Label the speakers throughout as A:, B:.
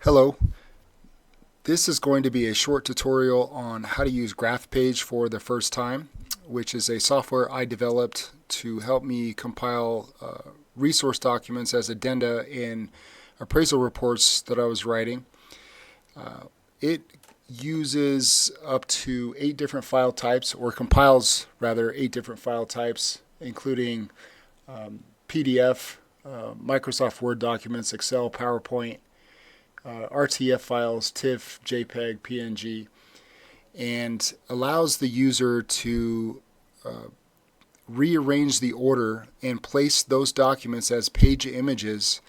A: Hello, this is going to be a short tutorial on how to use GraftPage for the first time, which is a software I developed to help me compile resource documents as addenda in appraisal reports that I was writing. It uses up to 8 different file types, or compiles rather 8 different file types, including PDF, Microsoft Word documents, Excel, PowerPoint, RTF files, TIFF, JPEG, PNG, and allows the user to rearrange the order and place those documents as page images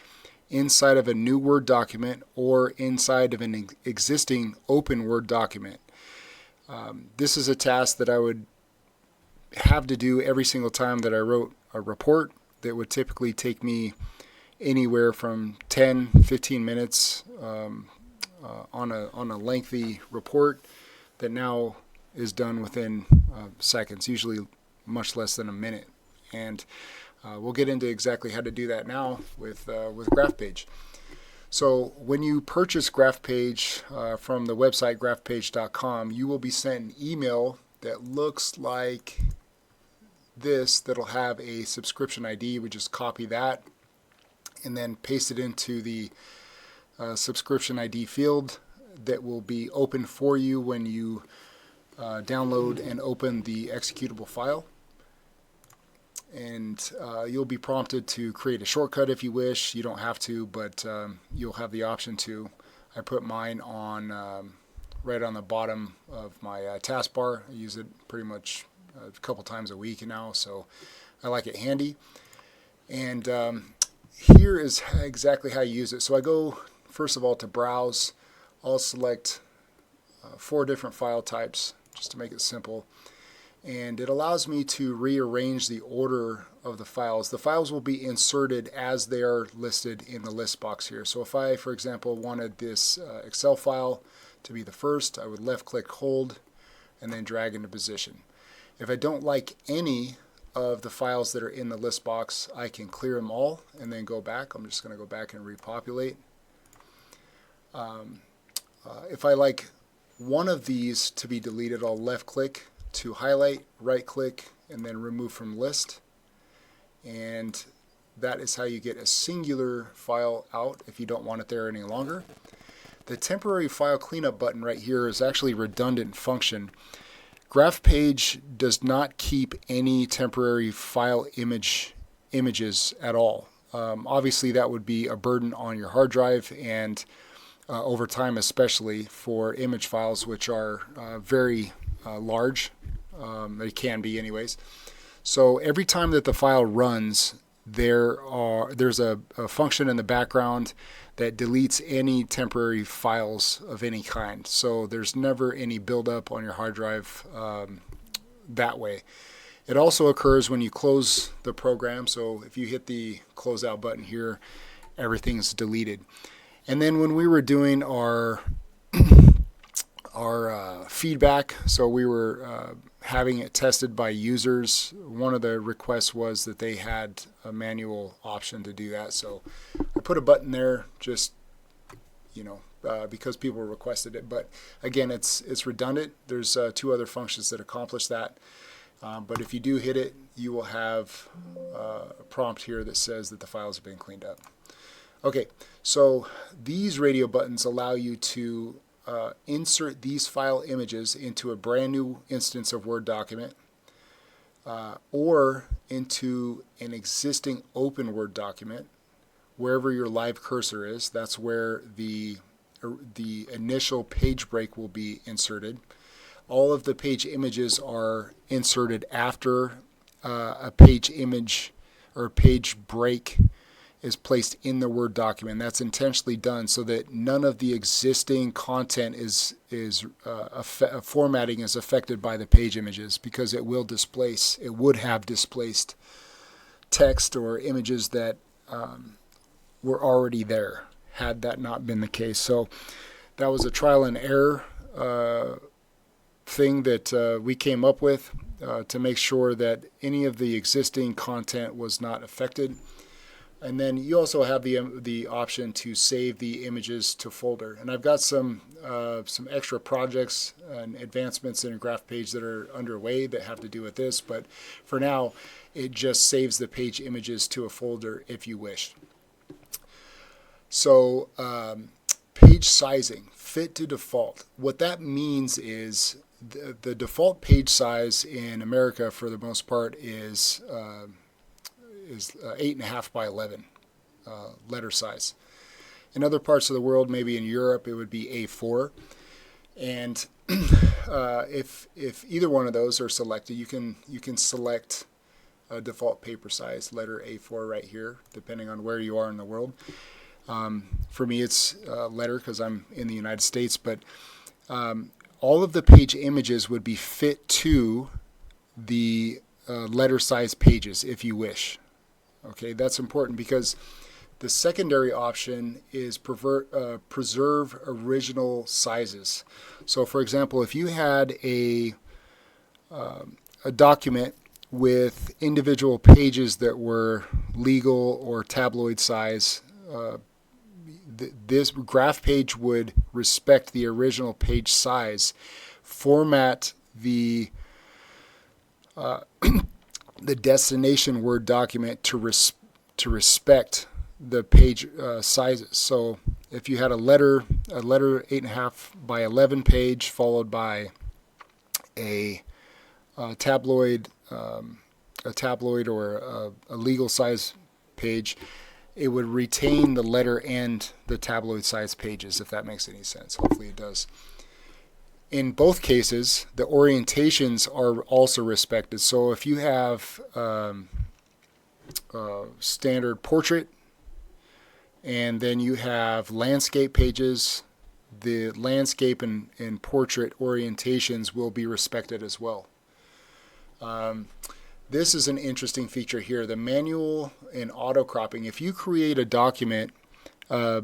A: inside of a new Word document or inside of an existing open Word document. This is a task that I would have to do every single time that I wrote a report that would typically take me anywhere from 10-15 minutes on a lengthy report that now is done within seconds, usually much less than a minute. And we'll get into exactly how to do that now with GraftPage. So when you purchase GraftPage from the website graphpage.com, you will be sent an email that looks like this, that'll have a subscription ID. We just copy that and then paste it into the subscription ID field that will be open for you when you download and open the executable file. And you'll be prompted to create a shortcut if you wish. You don't have to, but you'll have the option to. I put mine on right on the bottom of my taskbar. I use it pretty much a couple times a week now, so I like it handy. And here is exactly how you use it. So I go first of all to browse. I'll select 4 different file types just to make it simple, and it allows me to rearrange the order of the files. The files will be inserted as they are listed in the list box here. So if I, for example, wanted this Excel file to be the first, I would left click, hold, and then drag into position. If I don't like any of the files that are in the list box, I can clear them all and then go back. I'm just going to go back and repopulate. If I like one of these to be deleted, I'll left click to highlight, right click, and then remove from list. And that is how you get a singular file out if you don't want it there any longer. The temporary file cleanup button right here is actually a redundant function. GraphPage does not keep any temporary file images at all. Obviously that would be a burden on your hard drive, and over time, especially for image files which are very large. They can be anyways. So every time that the file runs, there's a function in the background that deletes any temporary files of any kind. So there's never any buildup on your hard drive that way. It also occurs when you close the program. So if you hit the close out button here, everything's deleted. And then when we were doing our feedback, so we were having it tested by users, one of the requests was that they had a manual option to do that. So I put a button there just, because people requested it. But again, it's redundant. There's 2 other functions that accomplish that. But if you do hit it, you will have a prompt here that says that the files have been cleaned up. Okay, so these radio buttons allow you to insert these file images into a brand new instance of Word document or into an existing open Word document. Wherever your live cursor is, that's where the initial page break will be inserted. All of the page images are inserted after a page image or page break is placed in the Word document. That's intentionally done so that none of the existing content formatting is affected by the page images, because it would have displaced text or images that were already there had that not been the case. So that was a trial and error thing that we came up with to make sure that any of the existing content was not affected. And then you also have the option to save the images to folder. And I've got some extra projects and advancements in GraphPage that are underway that have to do with this. But for now, it just saves the page images to a folder if you wish. So page sizing, fit to default. What that means is the default page size in America, for the most part, is 8.5 by 11 letter size. In other parts of the world, maybe in Europe, it would be A4. And if either one of those are selected, you can select a default paper size, letter A4 right here, depending on where you are in the world. For me, it's letter because I'm in the United States, but all of the page images would be fit to the letter size pages if you wish. Okay, that's important because the secondary option is preserve original sizes. So, for example, if you had a document with individual pages that were legal or tabloid size, this GraphPage would respect the original page size, format the destination Word document to respect the page sizes. So if you had a letter 8.5 by 11 page followed by a tabloid or a legal size page, it would retain the letter and the tabloid size pages, if that makes any sense. Hopefully it does. In both cases, the orientations are also respected. So if you have standard portrait and then you have landscape pages, the landscape and portrait orientations will be respected as well. This is an interesting feature here, the manual and auto cropping. If you create a document, a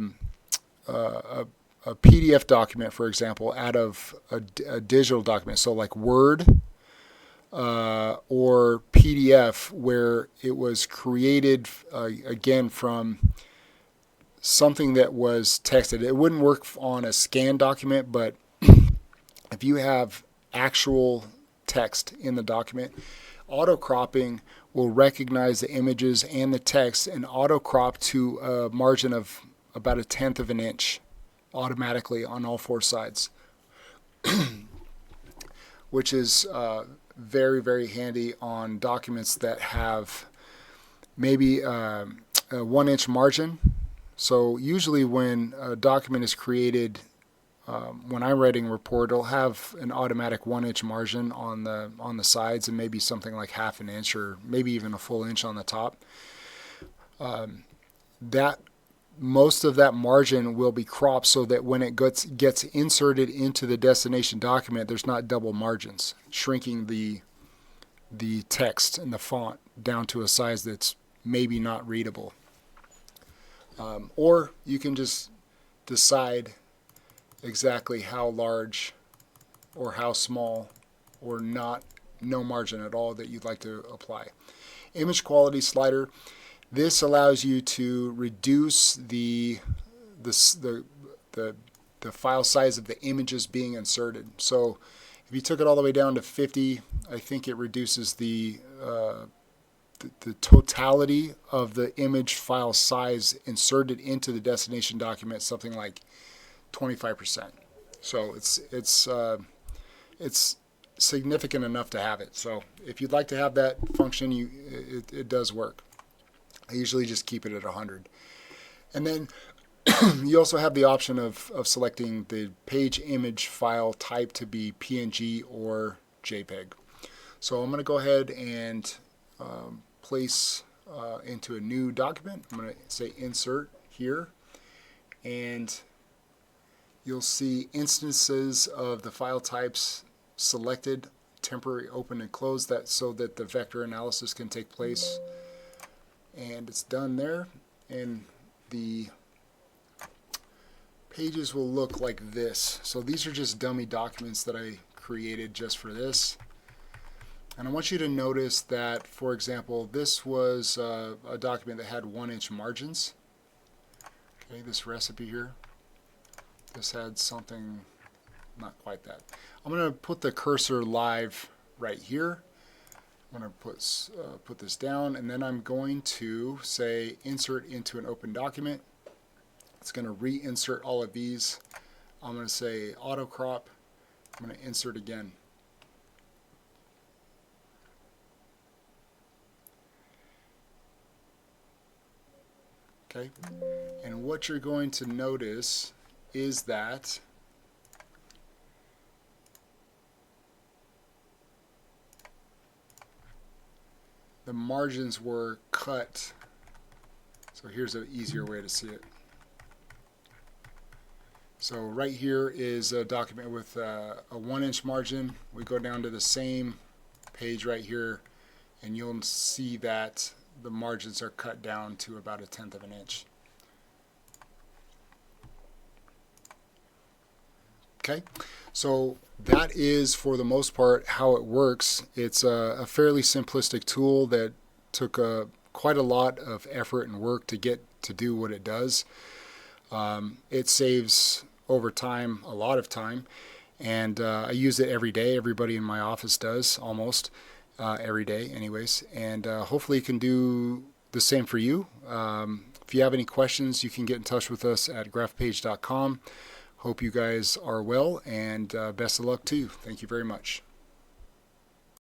A: PDF document, for example, out of a digital document, so like Word or PDF, where it was created, again, from something that was texted. It wouldn't work on a scanned document, but if you have actual text in the document, auto cropping will recognize the images and the text and auto crop to a margin of about 1/10 of an inch automatically on all four sides, which is very, very handy on documents that have maybe a 1-inch margin. So usually when a document is created, when I'm writing a report, it'll have an automatic 1-inch margin on the sides and maybe something like 1/2 inch or maybe even a full inch on the top. That most of that margin will be cropped so that when it gets inserted into the destination document, there's not double margins, shrinking the text and the font down to a size that's maybe not readable. Or you can just decide exactly how large or how small or no margin at all that you'd like to apply. Image quality slider. This allows you to reduce the file size of the images being inserted. So if you took it all the way down to 50, I think it reduces the totality of the image file size inserted into the destination document, something like 25%. So it's significant enough to have it. So if you'd like to have that function, it does work. I usually just keep it at 100. And then you also have the option of selecting the page image file type to be PNG or JPEG. So I'm going to go ahead and place into a new document. I'm going to say insert here, and you'll see instances of the file types selected, temporary open and close, that so that the vector analysis can take place. And it's done there, and the pages will look like this. So these are just dummy documents that I created just for this. And I want you to notice that, for example, this was a document that had 1-inch margins. Okay, this recipe here. This had something not quite that. I'm going to put the cursor live right here. I'm going to put this down, and then I'm going to say insert into an open document. It's going to reinsert all of these. I'm going to say auto crop. I'm going to insert again. Okay, and what you're going to notice is that the margins were cut. So here's an easier way to see it. So right here is a document with a 1-inch margin. We go down to the same page right here, and you'll see that the margins are cut down to about 1/10 of an inch. Okay, so that is for the most part how it works. It's a fairly simplistic tool that took quite a lot of effort and work to get to do what it does. It saves over time a lot of time, and I use it every day. Everybody in my office does, almost every day anyways, and hopefully it can do the same for you. If you have any questions, you can get in touch with us at graftpage.com. Hope you guys are well, and best of luck too. Thank you very much.